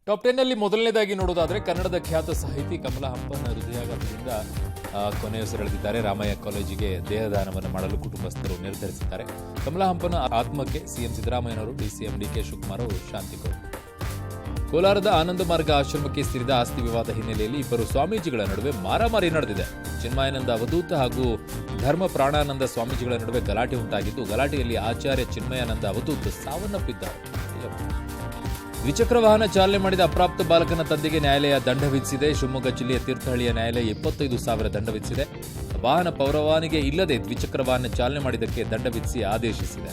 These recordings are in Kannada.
ಟಾಪ್ 10 ನಲ್ಲಿ ಮೊದಲನೇದಾಗಿ ನೋಡೋದಾದ್ರೆ ಕನ್ನಡದ ಖ್ಯಾತ ಸಾಹಿತಿ ಕಮಲಾ ಹಂಪನ್ ಹೃದಯಾಘಾತದಿಂದ ಕೊನೆಯುಸಿರೆಳೆದಿದ್ದಾರೆ. ರಾಮಯ್ಯ ಕಾಲೇಜಿಗೆ ದೇಹದಾನವನ್ನು ಮಾಡಲು ಕುಟುಂಬಸ್ಥರು ನಿರ್ಧರಿಸಿದ್ದಾರೆ. ಕಮಲಾ ಹಂಪನ ಆತ್ಮಕ್ಕೆ ಸಿಎಂ ಸಿದ್ದರಾಮಯ್ಯನವರು, ಡಿಸಿಎಂ ಡಿಕೆ ಶಿವಕುಮಾರ್ ಅವರು ಶಾಂತಿ ಕೋರಿದರು. ಕೋಲಾರದ ಆನಂದ ಮಾರ್ಗ ಆಶ್ರಮಕ್ಕೆ ಸೇರಿದ ಆಸ್ತಿ ವಿವಾದ ಹಿನ್ನೆಲೆಯಲ್ಲಿ ಇಬ್ಬರು ಸ್ವಾಮೀಜಿಗಳ ನಡುವೆ ಮಾರಾಮಾರಿ ನಡೆದಿದೆ. ಚಿನ್ಮಯಾನಂದ ಅವಧೂತ ಹಾಗೂ ಧರ್ಮ ಪ್ರಾಣಾನಂದ ಸ್ವಾಮೀಜಿಗಳ ನಡುವೆ ಗಲಾಟೆ ಉಂಟಾಗಿದ್ದು, ಗಲಾಟೆಯಲ್ಲಿ ಆಚಾರ್ಯ ಚಿನ್ಮಯಾನಂದ ಅವಧೂತ ಸಾವನ್ನಪ್ಪಿದ್ದಾರೆ. ದ್ವಿಚಕ್ರ ವಾಹನ ಚಾಲನೆ ಮಾಡಿದ ಅಪ್ರಾಪ್ತ ಬಾಲಕನ ತಂದೆಗೆ ನ್ಯಾಯಾಲಯ ದಂಡ ವಿಧಿಸಿದೆ. ಶಿವಮೊಗ್ಗ ಜಿಲ್ಲೆಯ ತೀರ್ಥಹಳ್ಳಿಯ ನ್ಯಾಯಾಲಯ 25,000 ದಂಡ ವಿಧಿಸಿದೆ. ವಾಹನ ಪರವಾನಗಿ ಇಲ್ಲದೆ ದ್ವಿಚಕ್ರ ವಾಹನ ಚಾಲನೆ ಮಾಡಿದ್ದಕ್ಕೆ ದಂಡ ವಿಧಿಸಿ ಆದೇಶಿಸಿದೆ.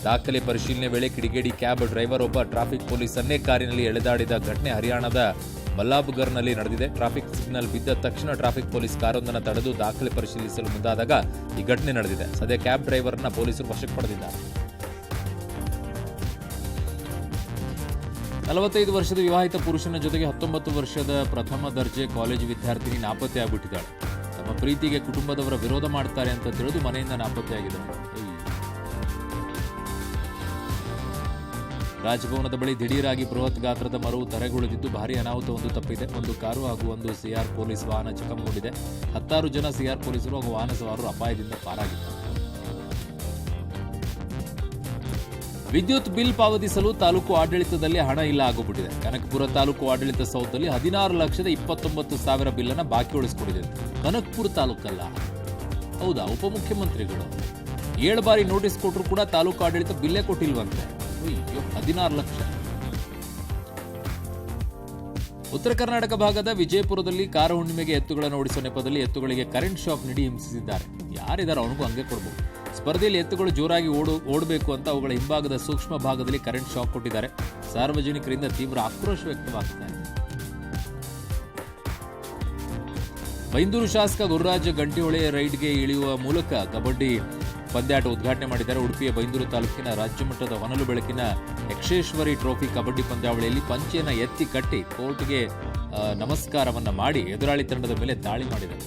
ದಾಖಲೆ ಪರಿಶೀಲನೆ ವೇಳೆ ಕಿಡಿಗೇಡಿ ಕ್ಯಾಬ್ ಡ್ರೈವರ್ ಒಬ್ಬ ಟ್ರಾಫಿಕ್ ಪೊಲೀಸನ್ನೇ ಕಾರಿನಲ್ಲಿ ಎಳೆದಾಡಿದ ಘಟನೆ ಹರಿಯಾಣದ ಮಲ್ಲಾಬ್ಗರ್ನಲ್ಲಿ ನಡೆದಿದೆ. ಟ್ರಾಫಿಕ್ ಸಿಗ್ನಲ್ ಬಿದ್ದ ತಕ್ಷಣ ಟ್ರಾಫಿಕ್ ಪೊಲೀಸ್ ಕಾರೊಂದನ್ನು ತಡೆದು ದಾಖಲೆ ಪರಿಶೀಲಿಸಲು ಮುಂದಾದಾಗ ಈ ಘಟನೆ ನಡೆದಿದೆ. ಸದ್ಯ ಕ್ಯಾಬ್ ಡ್ರೈವರ್ನ ಪೊಲೀಸರು ವಶಕ್ಕೆ ಪಡೆದಿದ್ದಾರೆ. 45 ವರ್ಷದ ವಿವಾಹಿತ ಪುರುಷನ ಜೊತೆಗೆ 19 ವರ್ಷದ ಪ್ರಥಮ ದರ್ಜೆ ಕಾಲೇಜು ವಿದ್ಯಾರ್ಥಿನಿ ನಾಪತ್ತೆಯಾಗ್ಬಿಟ್ಟಿದ್ದಾಳೆ. ತಮ್ಮ ಪ್ರೀತಿಗೆ ಕುಟುಂಬದವರ ವಿರೋಧ ಮಾಡ್ತಾರೆ ಅಂತ ತಿಳಿದು ಮನೆಯಿಂದ ನಾಪತ್ತೆಯಾಗಿದ್ದಾಳೆ. ರಾಜಭವನದ ಬಳಿ ದಿಢೀರಾಗಿ ಬೃಹತ್ ಗಾತ್ರದ ಮರವು ತರೆಗುಳಿದಿದ್ದು ಭಾರೀ ಅನಾಹುತವೊಂದು ತಪ್ಪಿದೆ. ಒಂದು ಕಾರು ಹಾಗೂ ಒಂದು ಸಿಆರ್ ಪೊಲೀಸ್ ವಾಹನ ಜಖಂಗೊಂಡಿದೆ. 10 ಜನ ಸಿಆರ್ ಪೊಲೀಸರು ಹಾಗೂ ವಾಹನ ಸವಾರರು ಅಪಾಯದಿಂದ ಪಾರಾಗಿದ್ದಾರೆ. ವಿದ್ಯುತ್ ಬಿಲ್ ಪಾವತಿಸಲು ತಾಲೂಕು ಆಡಳಿತದಲ್ಲಿ ಹಣ ಇಲ್ಲ ಆಗೋಗ್ಬಿಟ್ಟಿದೆ. ಕನಕಪುರ ತಾಲೂಕು ಆಡಳಿತ ಸೌಧದಲ್ಲಿ 16,29,000 ಬಿಲ್ ಅನ್ನ ಬಾಕಿ ಉಳಿಸಿಕೊಂಡಿದೆ. ಕನಕಪುರ ತಾಲೂಕಲ್ಲ, ಹೌದಾ? ಉಪಮುಖ್ಯಮಂತ್ರಿಗಳು 7 ಬಾರಿ ನೋಟಿಸ್ ಕೊಟ್ಟರು ಕೂಡ ತಾಲೂಕು ಆಡಳಿತ ಬಿಲ್ಲೇ ಕೊಟ್ಟಿಲ್ವಂತೆ. 16 ಲಕ್ಷ. ಉತ್ತರ ಕರ್ನಾಟಕ ಭಾಗದ ವಿಜಯಪುರದಲ್ಲಿ ಕಾರ ಹುಣ್ಣಿಮೆಗೆ ಎತ್ತುಗಳನ್ನು ಓಡಿಸುವ ನೆಪದಲ್ಲಿ ಎತ್ತುಗಳಿಗೆ ಕರೆಂಟ್ ಶಾಕ್ ನೀಡಿ ಹಿಂಸಿಸಿದ್ದಾರೆ. ಯಾರಿದ್ದಾರೆ ಅವನಿಗೂ ಹಂಗೆ ಕೊಡಬಹುದು. ಸ್ಪರ್ಧೆಯಲ್ಲಿ ಎತ್ತುಗಳು ಜೋರಾಗಿ ಓಡಬೇಕು ಅಂತ ಅವುಗಳ ಹಿಂಭಾಗದ ಸೂಕ್ಷ್ಮ ಭಾಗದಲ್ಲಿ ಕರೆಂಟ್ ಶಾಕ್ ಕೊಟ್ಟಿದ್ದಾರೆ. ಸಾರ್ವಜನಿಕರಿಂದ ತೀವ್ರ ಆಕ್ರೋಶ ವ್ಯಕ್ತವಾಗ್ತಾ ಇದೆ. ಬೈಂದೂರು ಶಾಸಕ ಗುರುರಾಜ ಗಂಟಿಹೊಳೆ ರೈಡ್ಗೆ ಇಳಿಯುವ ಮೂಲಕ ಕಬಡ್ಡಿ ಪಂದ್ಯಾಟ ಉದ್ಘಾಟನೆ ಮಾಡಿದ್ದಾರೆ. ಉಡುಪಿಯ ಬೈಂದೂರು ತಾಲೂಕಿನ ರಾಜ್ಯಮಟ್ಟದ ಹೊನಲು ಬೆಳಕಿನ ಯಕ್ಷೇಶ್ವರಿ ಟ್ರೋಫಿ ಕಬಡ್ಡಿ ಪಂದ್ಯಾವಳಿಯಲ್ಲಿ ಪಂಚೆಯನ್ನು ಎತ್ತಿ ಕಟ್ಟಿ ಕೋರ್ಟ್ಗೆ ನಮಸ್ಕಾರವನ್ನ ಮಾಡಿ ಎದುರಾಳಿ ತಂಡದ ಮೇಲೆ ದಾಳಿ ಮಾಡಿದರು.